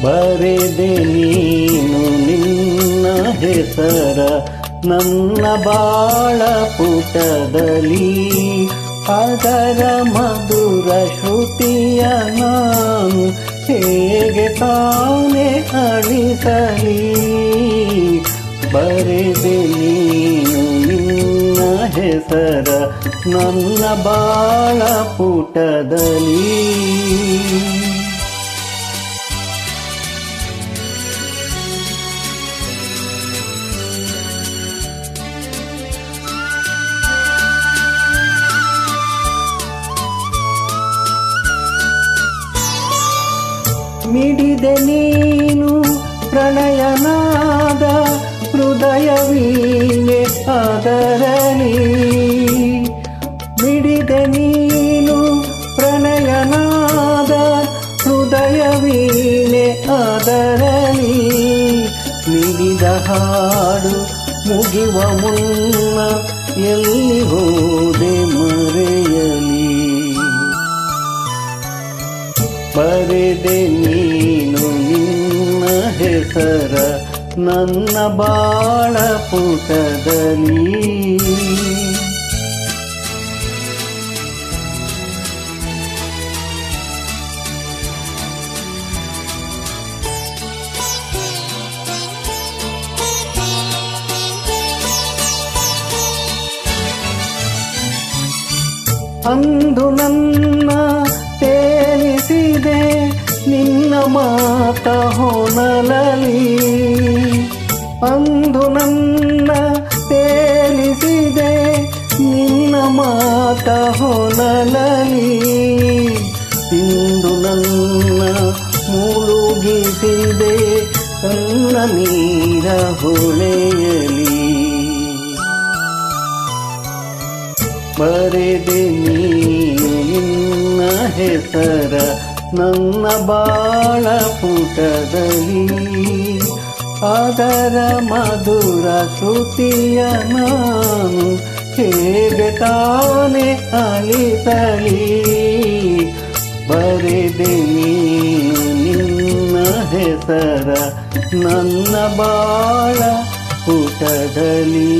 ಬರೆದೆ ನೀನು ನಿನ್ನ ಹೆಸರ ನನ್ನ ಬಾಳ ಪುಟದಲ್ಲಿ, ಅದರ ಮಧುರ ಶ್ರುತಿಯ ನಾನು ಹೇಗೆ ತಾನೇ ಅಳಿಸಲಿ. ಬರೆದೆ ನೀನು ನಿನ್ನ ಹೆಸರ ನನ್ನ ಬಾಳ ಪುಟದಲ್ಲಿ. ಮಿಡಿದೆ ನೀನು ಪ್ರಣಯನಾದ ಹೃದಯ ವೀಣೆ ಅದರಲಿ, ಮಿಡಿದೆ ನೀನು ಪ್ರಣಯನಾದ ಹೃದಯ ವೀಣೆ ಅದರಲಿ. ಮಿಡಿದ ಹಾಡು ಮುಗಿವ ಮುನ್ನ ಎಲ್ಲಿ ಹೋದೆ ಮರೆಯಲಿ. ಬರೆದೆ ನೀನು ನಿನ್ನ ಹೆಸರ ನನ್ನ ಬಾಳ ಪುಟದಲ್ಲಿ. ಅಂದು ನನ್ನ ತೇಲಿಸಿದೆ ನಿನ್ನ ಮಾತ ಹೊನಲಲಿ, ಅಂದು ನನ್ನ ತೇಲಿಸಿದೆ ನಿನ್ನ ಮಾತ ಹೊನಲಲಿ. ಇಂದು ನನ್ನ ಮುಳುಗಿಸಿದೆ ಕಣ್ಣ ನೀರ ಹೊಳೆಯಲಿ. ಬರೆದೆ ನೀನು ನಿನ್ನ ಹೆಸರ ನನ್ನ ಬಾಳ ಪುಟದಲ್ಲಿ, ಅದರ ಮಧುರ ಶ್ರುತಿಯ ನಾನು ಹೇಗೆ ತಾನೇ ಅಳಿಸಲಿ. ಬರೆದೆ ನೀನು ನಿನ್ನ ಹೆಸರ ನನ್ನ ಬಾಳ ಪುಟದಲ್ಲಿ.